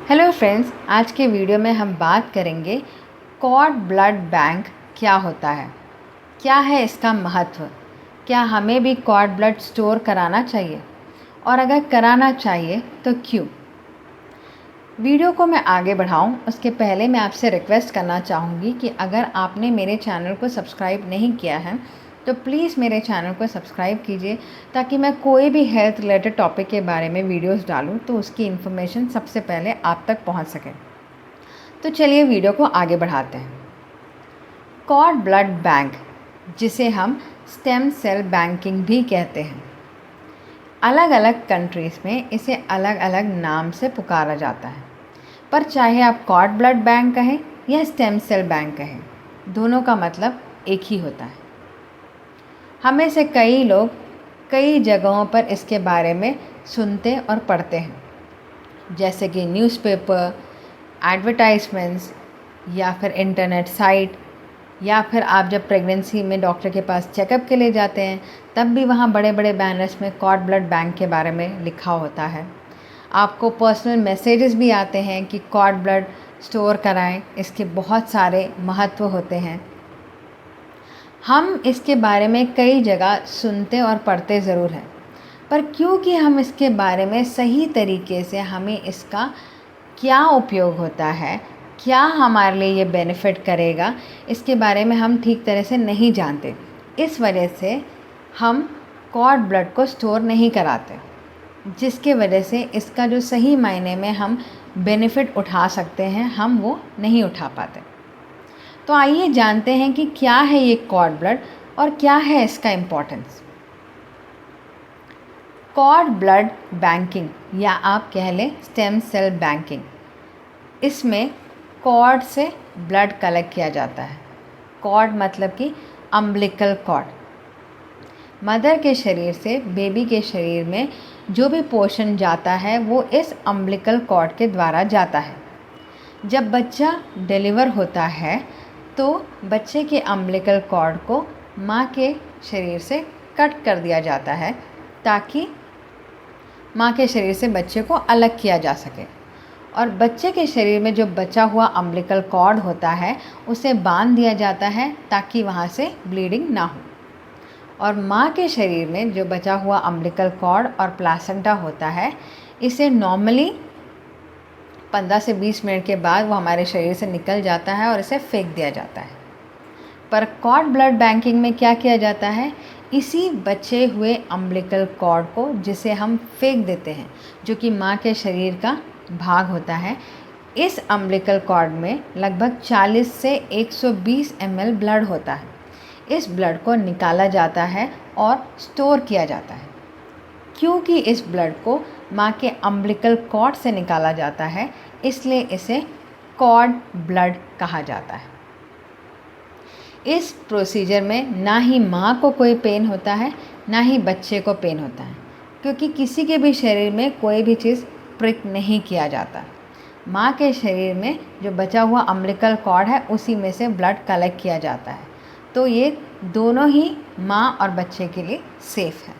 Hello friends, आज के video में हम बात करेंगे कॉर्ड ब्लड बैंक क्या होता है, क्या है इसका महत्व, क्या हमें भी कॉर्ड ब्लड स्टोर कराना चाहिए और अगर कराना चाहिए तो क्यों। वीडियो को मैं आगे बढ़ाऊं उसके पहले मैं आपसे रिक्वेस्ट करना चाहूँगी कि अगर आपने मेरे चैनल को सब्सक्राइब नहीं किया है तो प्लीज़ मेरे चैनल को सब्सक्राइब कीजिए ताकि मैं कोई भी हेल्थ रिलेटेड टॉपिक के बारे में वीडियोस डालूं तो उसकी इन्फॉर्मेशन सबसे पहले आप तक पहुंच सके। तो चलिए वीडियो को आगे बढ़ाते हैं। कॉर्ड ब्लड बैंक, जिसे हम स्टेम सेल बैंकिंग भी कहते हैं, अलग अलग कंट्रीज़ में इसे अलग अलग नाम से पुकारा जाता है, पर चाहे आप कॉर्ड ब्लड बैंक कहें या स्टेम सेल बैंक कहें, दोनों का मतलब एक ही होता है। हमें से कई लोग कई जगहों पर इसके बारे में सुनते और पढ़ते हैं, जैसे कि न्यूज़पेपर, एडवर्टाइजमेंट्स या फिर इंटरनेट साइट, या फिर आप जब प्रेगनेंसी में डॉक्टर के पास चेकअप के लिए जाते हैं तब भी वहाँ बड़े बड़े बैनर्स में कॉर्ड ब्लड बैंक के बारे में लिखा होता है। आपको पर्सनल मैसेजेस भी आते हैं कि कॉर्ड ब्लड स्टोर कराएं, इसके बहुत सारे महत्व होते हैं। हम इसके बारे में कई जगह सुनते और पढ़ते ज़रूर हैं, पर क्योंकि हम इसके बारे में सही तरीके से हमें इसका क्या उपयोग होता है, क्या हमारे लिए ये बेनिफिट करेगा, इसके बारे में हम ठीक तरह से नहीं जानते। इस वजह से हम कॉर्ड ब्लड को स्टोर नहीं कराते, जिसके वजह से इसका जो सही मायने में हम बेनिफिट उठा सकते हैं हम वो नहीं उठा पाते। तो आइए जानते हैं कि क्या है ये कॉर्ड ब्लड और क्या है इसका इम्पोर्टेंस। कॉर्ड ब्लड बैंकिंग या आप कह लें स्टेम सेल बैंकिंग, इसमें कॉर्ड से ब्लड कलेक्ट किया जाता है। कॉर्ड मतलब कि अम्बिलिकल कॉर्ड, मदर के शरीर से बेबी के शरीर में जो भी पोषण जाता है वो इस अम्बिलिकल कॉर्ड के द्वारा जाता है। जब बच्चा डिलीवर होता है तो बच्चे के अम्बिलिकल कॉर्ड को माँ के शरीर से कट कर दिया जाता है ताकि माँ के शरीर से बच्चे को अलग किया जा सके, और बच्चे के शरीर में जो बचा हुआ अम्बिलिकल कॉर्ड होता है उसे बांध दिया जाता है ताकि वहाँ से ब्लीडिंग ना हो। और माँ के शरीर में जो बचा हुआ अम्बिलिकल कॉर्ड और प्लासेंटा होता है, इसे नॉर्मली 15 से 20 मिनट के बाद वो हमारे शरीर से निकल जाता है और इसे फेंक दिया जाता है। पर कॉर्ड ब्लड बैंकिंग में क्या किया जाता है, इसी बचे हुए अम्बिलिकल कॉर्ड को जिसे हम फेंक देते हैं, जो कि माँ के शरीर का भाग होता है, इस अम्बिलिकल कॉर्ड में लगभग 40 से 120 ml ब्लड होता है। इस ब्लड को निकाला जाता है और स्टोर किया जाता है। क्योंकि इस ब्लड को माँ के अम्बिलिकल कॉर्ड से निकाला जाता है, इसलिए इसे कॉर्ड ब्लड कहा जाता है। इस प्रोसीजर में ना ही माँ को कोई पेन होता है ना ही बच्चे को पेन होता है, क्योंकि किसी के भी शरीर में कोई भी चीज़ प्रिक नहीं किया जाता। माँ के शरीर में जो बचा हुआ अम्बिलिकल कॉर्ड है उसी में से ब्लड कलेक्ट किया जाता है, तो ये दोनों ही माँ और बच्चे के लिए सेफ़ है।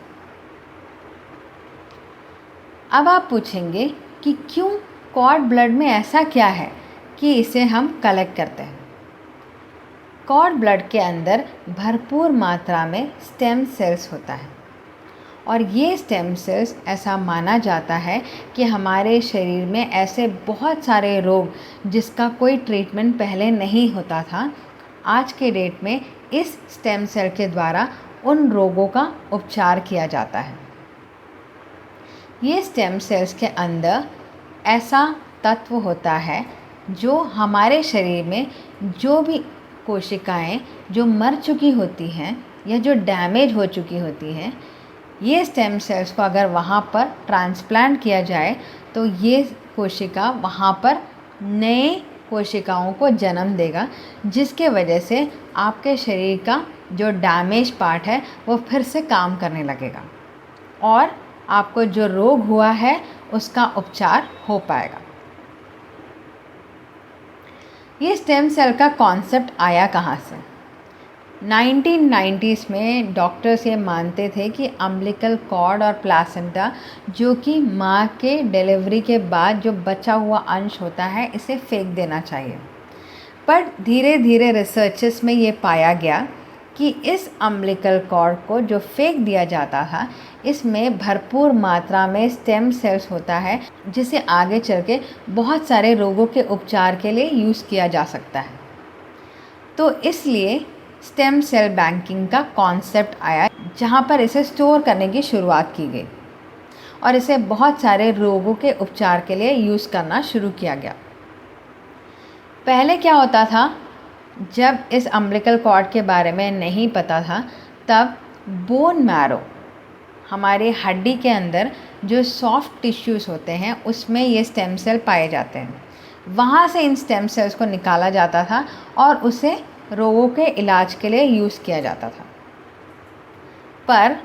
अब आप पूछेंगे कि क्यों कॉर्ड ब्लड में ऐसा क्या है कि इसे हम कलेक्ट करते हैं। कॉर्ड ब्लड के अंदर भरपूर मात्रा में स्टेम सेल्स होता है, और ये स्टेम सेल्स ऐसा माना जाता है कि हमारे शरीर में ऐसे बहुत सारे रोग जिसका कोई ट्रीटमेंट पहले नहीं होता था, आज के डेट में इस स्टेम सेल के द्वारा उन रोगों का उपचार किया जाता है। ये स्टेम सेल्स के अंदर ऐसा तत्व होता है जो हमारे शरीर में जो भी कोशिकाएं जो मर चुकी होती हैं या जो डैमेज हो चुकी होती हैं, ये स्टेम सेल्स को अगर वहाँ पर ट्रांसप्लांट किया जाए तो ये कोशिका वहाँ पर नए कोशिकाओं को जन्म देगा, जिसके वजह से आपके शरीर का जो डैमेज पार्ट है वो फिर से काम करने लगेगा और आपको जो रोग हुआ है उसका उपचार हो पाएगा। ये स्टेम सेल का कॉन्सेप्ट आया कहाँ से? 1990s में डॉक्टर्स ये मानते थे कि अम्बिलिकल कॉर्ड और प्लासेंटा, जो कि माँ के डिलीवरी के बाद जो बचा हुआ अंश होता है, इसे फेंक देना चाहिए। पर धीरे धीरे रिसर्चेस में ये पाया गया कि इस अम्बिलिकल कॉर्ड को जो फेंक दिया जाता था, इसमें भरपूर मात्रा में स्टेम सेल्स होता है, जिसे आगे चल के बहुत सारे रोगों के उपचार के लिए यूज़ किया जा सकता है। तो इसलिए स्टेम सेल बैंकिंग का कॉन्सेप्ट आया, जहाँ पर इसे स्टोर करने की शुरुआत की गई और इसे बहुत सारे रोगों के उपचार के लिए यूज़ करना शुरू किया गया। पहले क्या होता था, जब इस अम्बिलिकल कॉर्ड के बारे में नहीं पता था, तब बोन मैरो, हमारे हड्डी के अंदर जो सॉफ्ट टिश्यूज़ होते हैं, उसमें ये स्टेम सेल पाए जाते हैं। वहाँ से इन स्टेम सेल्स को निकाला जाता था और उसे रोगों के इलाज के लिए यूज़ किया जाता था। पर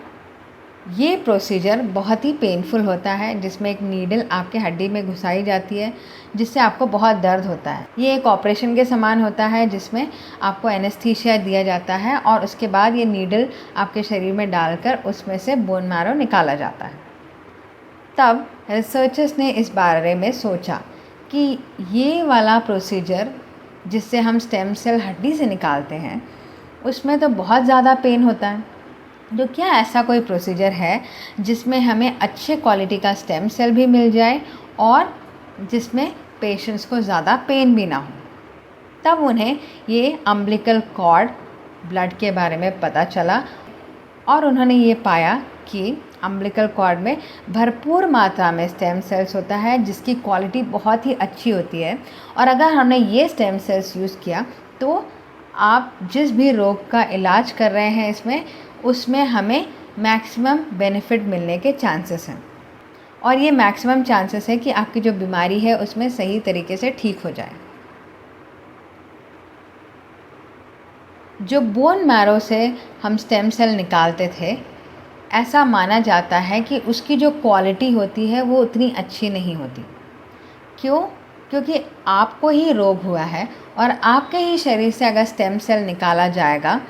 ये प्रोसीजर बहुत ही पेनफुल होता है, जिसमें एक नीडल आपके हड्डी में घुसाई जाती है, जिससे आपको बहुत दर्द होता है। ये एक ऑपरेशन के समान होता है, जिसमें आपको एनेस्थीसिया दिया जाता है और उसके बाद ये नीडल आपके शरीर में डालकर उसमें से बोन मैरो निकाला जाता है। तब रिसर्चर्स ने इस बारे में सोचा कि ये वाला प्रोसीजर जिससे हम स्टेम सेल हड्डी से निकालते हैं, उसमें तो बहुत ज़्यादा पेन होता है। तो क्या ऐसा कोई प्रोसीजर है जिसमें हमें अच्छे क्वालिटी का स्टेम सेल भी मिल जाए और जिसमें पेशेंट्स को ज़्यादा पेन भी ना हो? तब उन्हें ये अम्बिलिकल कॉर्ड ब्लड के बारे में पता चला और उन्होंने ये पाया कि अम्बिलिकल कॉर्ड में भरपूर मात्रा में स्टेम सेल्स होता है, जिसकी क्वालिटी बहुत ही अच्छी होती है। और अगर हमने ये स्टेम सेल्स यूज़ किया तो आप जिस भी रोग का इलाज कर रहे हैं उसमें हमें मैक्सिमम बेनिफिट मिलने के चांसेस हैं। और ये मैक्सिमम चांसेस है कि आपकी जो बीमारी है उसमें सही तरीके से ठीक हो जाए। जो बोन मैरो से हम स्टेम सेल निकालते थे, ऐसा माना जाता है कि उसकी जो क्वालिटी होती है वो उतनी अच्छी नहीं होती। क्यों? क्योंकि आपको ही रोग हुआ है और आपके ही शरीर से अगर स्टेम सेल निकाला जाएगा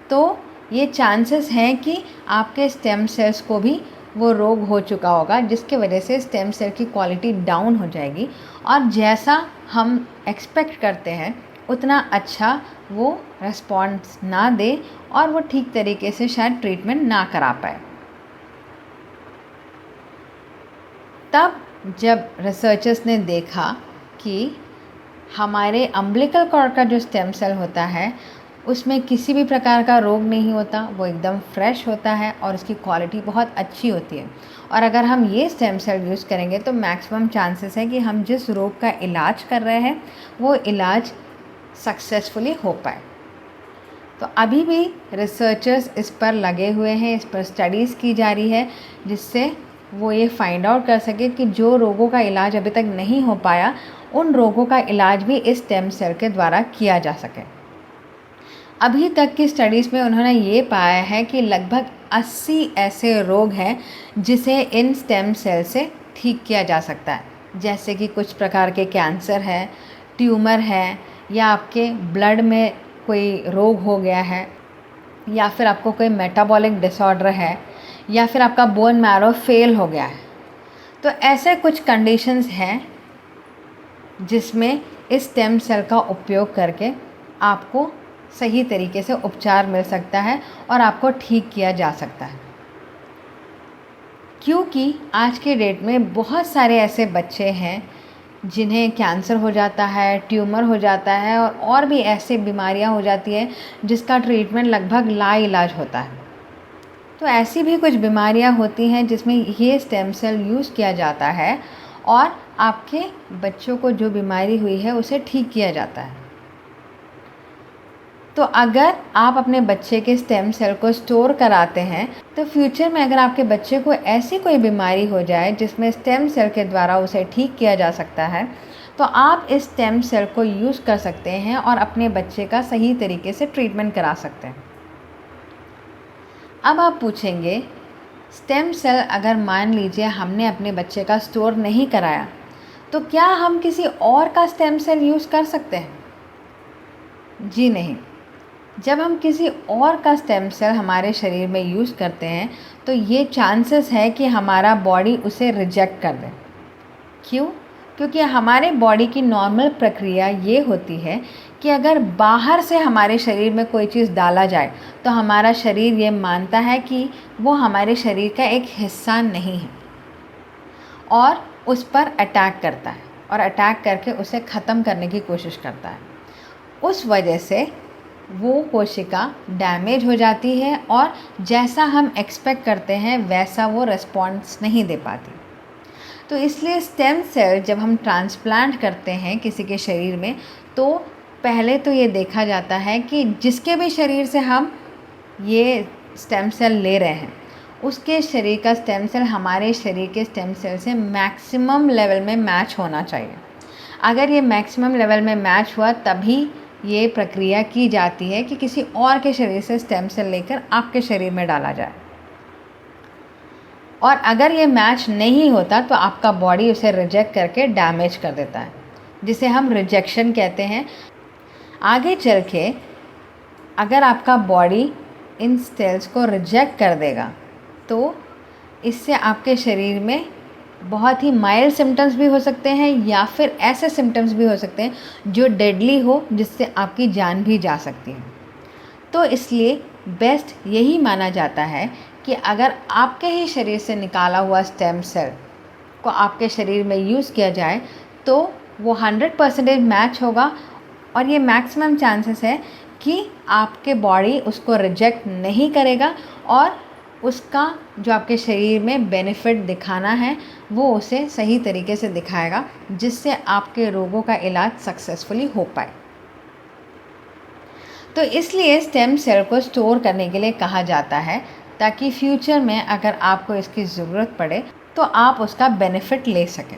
तो ये चांसेस हैं कि आपके स्टेम सेल्स को भी वो रोग हो चुका होगा, जिसके वजह से स्टेम सेल की क्वालिटी डाउन हो जाएगी और जैसा हम एक्सपेक्ट करते हैं उतना अच्छा वो रिस्पॉन्स ना दे और वो ठीक तरीके से शायद ट्रीटमेंट ना करा पाए। तब जब रिसर्चर्स ने देखा कि हमारे अम्बिलिकल कॉर्ड का जो स्टेम सेल होता है उसमें किसी भी प्रकार का रोग नहीं होता, वो एकदम फ्रेश होता है और उसकी क्वालिटी बहुत अच्छी होती है। और अगर हम ये स्टेम सेल यूज़ करेंगे तो मैक्सिमम चांसेस है कि हम जिस रोग का इलाज कर रहे हैं वो इलाज सक्सेसफुली हो पाए। तो अभी भी रिसर्चर्स इस पर लगे हुए हैं, इस पर स्टडीज़ की जा रही है, जिससे वो ये फाइंड आउट कर सके कि जो रोगों का इलाज अभी तक नहीं हो पाया, उन रोगों का इलाज भी इस स्टेम सेल के द्वारा किया जा सके। अभी तक की स्टडीज़ में उन्होंने ये पाया है कि लगभग 80 ऐसे रोग हैं जिसे इन स्टेम सेल से ठीक किया जा सकता है, जैसे कि कुछ प्रकार के कैंसर है, ट्यूमर है, या आपके ब्लड में कोई रोग हो गया है, या फिर आपको कोई मेटाबॉलिक डिसऑर्डर है, या फिर आपका बोन मैरो फेल हो गया है। तो ऐसे कुछ कंडीशंस हैं जिसमें इस स्टेम सेल का उपयोग करके आपको सही तरीके से उपचार मिल सकता है और आपको ठीक किया जा सकता है। क्योंकि आज के डेट में बहुत सारे ऐसे बच्चे हैं जिन्हें कैंसर हो जाता है, ट्यूमर हो जाता है और भी ऐसे बीमारियां हो जाती हैं जिसका ट्रीटमेंट लगभग लाइलाज होता है। तो ऐसी भी कुछ बीमारियां होती हैं जिसमें ये स्टेम सेल यूज़ किया जाता है और आपके बच्चों को जो बीमारी हुई है उसे ठीक किया जाता है। तो अगर आप अपने बच्चे के स्टेम सेल को स्टोर कराते हैं तो फ्यूचर में अगर आपके बच्चे को ऐसी कोई बीमारी हो जाए जिसमें स्टेम सेल के द्वारा उसे ठीक किया जा सकता है, तो आप इस स्टेम सेल को यूज़ कर सकते हैं और अपने बच्चे का सही तरीके से ट्रीटमेंट करा सकते हैं। अब आप पूछेंगे, स्टेम सेल अगर मान लीजिए हमने अपने बच्चे का स्टोर नहीं कराया तो क्या हम किसी और का स्टेम सेल यूज़ कर सकते हैं? जी नहीं। जब हम किसी और का स्टेम सेल हमारे शरीर में यूज़ करते हैं तो ये चांसेस है कि हमारा बॉडी उसे रिजेक्ट कर दे। क्यों? क्योंकि हमारे बॉडी की नॉर्मल प्रक्रिया ये होती है कि अगर बाहर से हमारे शरीर में कोई चीज़ डाला जाए तो हमारा शरीर ये मानता है कि वो हमारे शरीर का एक हिस्सा नहीं है और उस पर अटैक करता है और अटैक करके उसे ख़त्म करने की कोशिश करता है। उस वजह से वो कोशिका डैमेज हो जाती है और जैसा हम एक्सपेक्ट करते हैं वैसा वो रिस्पॉन्स नहीं दे पाती। तो इसलिए स्टेम सेल जब हम ट्रांसप्लांट करते हैं किसी के शरीर में तो पहले तो ये देखा जाता है कि जिसके भी शरीर से हम ये स्टेम सेल ले रहे हैं उसके शरीर का स्टेम सेल हमारे शरीर के स्टेम सेल से मैक्सिमम लेवल में मैच होना चाहिए। अगर ये मैक्सिमम लेवल में मैच हुआ तभी ये प्रक्रिया की जाती है कि किसी और के शरीर से स्टेम सेल लेकर आपके शरीर में डाला जाए। और अगर ये मैच नहीं होता तो आपका बॉडी उसे रिजेक्ट करके डैमेज कर देता है, जिसे हम रिजेक्शन कहते हैं। आगे चल के अगर आपका बॉडी इन सेल्स को रिजेक्ट कर देगा तो इससे आपके शरीर में बहुत ही माइल्ड सिम्टम्स भी हो सकते हैं या फिर ऐसे सिम्टम्स भी हो सकते हैं जो डेडली हो, जिससे आपकी जान भी जा सकती है। तो इसलिए बेस्ट यही माना जाता है कि अगर आपके ही शरीर से निकाला हुआ स्टेम सेल को आपके शरीर में यूज़ किया जाए तो वो 100% मैच होगा और ये मैक्सिमम चांसेस है कि आपके बॉडी उसको रिजेक्ट नहीं करेगा और उसका जो आपके शरीर में बेनिफिट दिखाना है वो उसे सही तरीके से दिखाएगा, जिससे आपके रोगों का इलाज सक्सेसफुली हो पाए। तो इसलिए स्टेम सेल को स्टोर करने के लिए कहा जाता है ताकि फ्यूचर में अगर आपको इसकी ज़रूरत पड़े तो आप उसका बेनिफिट ले सकें।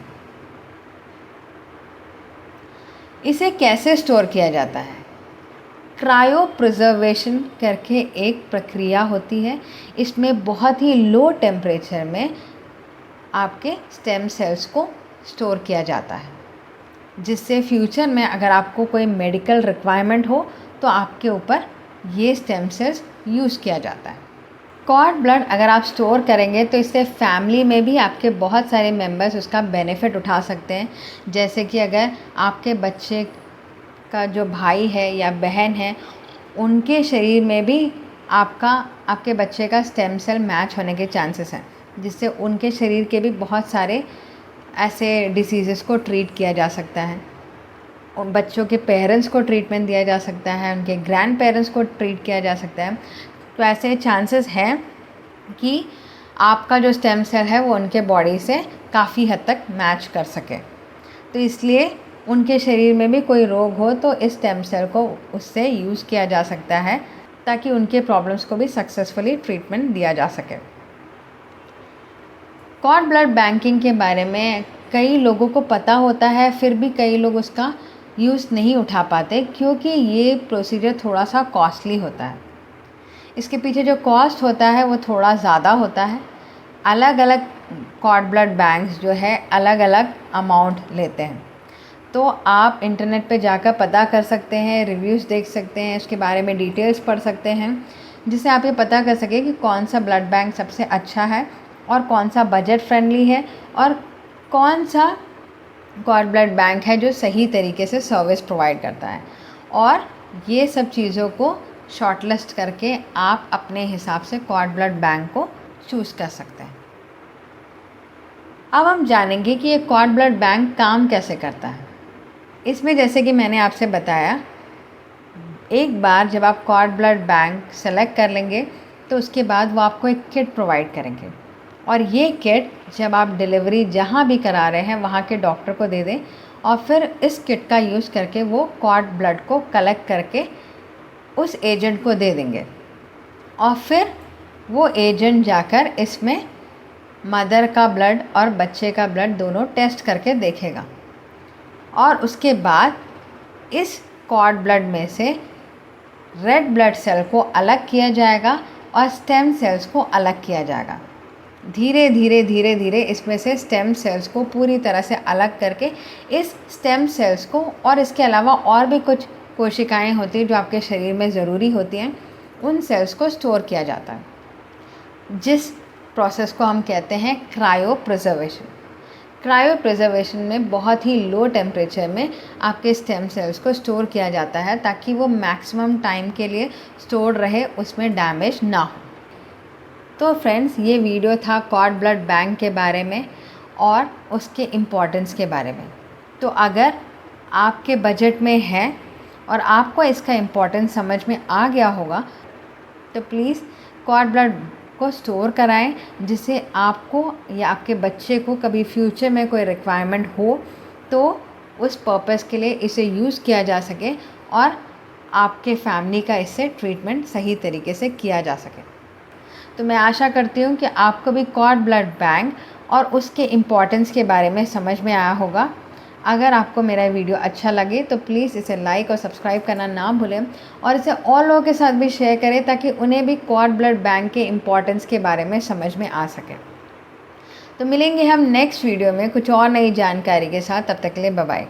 इसे कैसे स्टोर किया जाता है? क्रायो प्रिजर्वेशन करके एक प्रक्रिया होती है। इसमें बहुत ही लो टेम्परेचर में आपके स्टेम सेल्स को स्टोर किया जाता है, जिससे फ्यूचर में अगर आपको कोई मेडिकल रिक्वायरमेंट हो तो आपके ऊपर ये स्टेम सेल्स यूज़ किया जाता है। कॉर्ड ब्लड अगर आप स्टोर करेंगे तो इससे फैमिली में भी आपके बहुत सारे मेंबर्स उसका बेनिफिट उठा सकते हैं। जैसे कि अगर आपके बच्चे का जो भाई है या बहन है उनके शरीर में भी आपके बच्चे का स्टेम सेल मैच होने के चांसेस हैं, जिससे उनके शरीर के भी बहुत सारे ऐसे डिसीज़ेस को ट्रीट किया जा सकता है। उन बच्चों के पेरेंट्स को ट्रीटमेंट दिया जा सकता है, उनके ग्रैंड पेरेंट्स को ट्रीट किया जा सकता है। तो ऐसे चांसेस हैं कि आपका जो स्टेम सेल है वो उनके बॉडी से काफ़ी हद तक मैच कर सके। तो इसलिए उनके शरीर में भी कोई रोग हो तो इस स्टेम सेल को उससे यूज़ किया जा सकता है ताकि उनके प्रॉब्लम्स को भी सक्सेसफुली ट्रीटमेंट दिया जा सके। कॉर्ड ब्लड बैंकिंग के बारे में कई लोगों को पता होता है, फिर भी कई लोग उसका यूज़ नहीं उठा पाते क्योंकि ये प्रोसीजर थोड़ा सा कॉस्टली होता है। इसके पीछे जो कॉस्ट होता है वो थोड़ा ज़्यादा होता है। अलग अलग कॉर्ड ब्लड बैंक्स जो है अलग अलग अमाउंट लेते हैं। तो आप इंटरनेट पे जाकर पता कर सकते हैं, रिव्यूज़ देख सकते हैं, इसके बारे में डिटेल्स पढ़ सकते हैं, जिससे आप ये पता कर सकें कि कौन सा ब्लड बैंक सबसे अच्छा है और कौन सा बजट फ्रेंडली है और कौन सा कॉर्ड ब्लड बैंक है जो सही तरीके से सर्विस प्रोवाइड करता है। और ये सब चीज़ों को शॉर्टलिस्ट करके आप अपने हिसाब से कॉर्ड ब्लड बैंक को चूज़ कर सकते हैं। अब हम जानेंगे कि ये कॉर्ड ब्लड बैंक काम कैसे करता है। इसमें जैसे कि मैंने आपसे बताया, एक बार जब आप कॉर्ड ब्लड बैंक सेलेक्ट कर लेंगे तो उसके बाद वो आपको एक किट प्रोवाइड करेंगे और ये किट जब आप डिलीवरी जहाँ भी करा रहे हैं वहाँ के डॉक्टर को दे दें और फिर इस किट का यूज़ करके वो कॉर्ड ब्लड को कलेक्ट करके उस एजेंट को दे देंगे और फिर वो एजेंट जाकर इसमें मदर का ब्लड और बच्चे का ब्लड दोनों टेस्ट करके देखेगा और उसके बाद इस कॉर्ड ब्लड में से रेड ब्लड सेल को अलग किया जाएगा और स्टेम सेल्स को अलग किया जाएगा। धीरे धीरे इसमें से स्टेम सेल्स को पूरी तरह से अलग करके इस स्टेम सेल्स को और इसके अलावा और भी कुछ कोशिकाएं होती हैं जो आपके शरीर में ज़रूरी होती हैं, उन सेल्स को स्टोर किया जाता है, जिस प्रोसेस को हम कहते हैं क्रायो प्रिजर्वेशन। क्रायो प्रिजर्वेशन में बहुत ही लो टेम्परेचर में आपके स्टेम सेल्स को स्टोर किया जाता है ताकि वो मैक्सिमम टाइम के लिए स्टोर रहे, उसमें डैमेज ना हो। तो फ्रेंड्स, ये वीडियो था कॉर्ड ब्लड बैंक के बारे में और उसके इम्पोर्टेंस के बारे में। तो अगर आपके बजट में है और आपको इसका इम्पोर्टेंस समझ में आ गया होगा तो प्लीज़ कॉर्ड ब्लड को स्टोर कराएं, जिससे आपको या आपके बच्चे को कभी फ्यूचर में कोई रिक्वायरमेंट हो तो उस पर्पस के लिए इसे यूज़ किया जा सके और आपके फैमिली का इससे ट्रीटमेंट सही तरीके से किया जा सके। तो मैं आशा करती हूँ कि आपको भी कॉर्ड ब्लड बैंक और उसके इम्पोर्टेंस के बारे में समझ में आया होगा। अगर आपको मेरा वीडियो अच्छा लगे तो प्लीज़ इसे लाइक और सब्सक्राइब करना ना भूलें और इसे और लोगों के साथ भी शेयर करें ताकि उन्हें भी कॉर्ड ब्लड बैंक के इम्पोर्टेंस के बारे में समझ में आ सके। तो मिलेंगे हम नेक्स्ट वीडियो में कुछ और नई जानकारी के साथ। तब तक के लिए बाय बाय।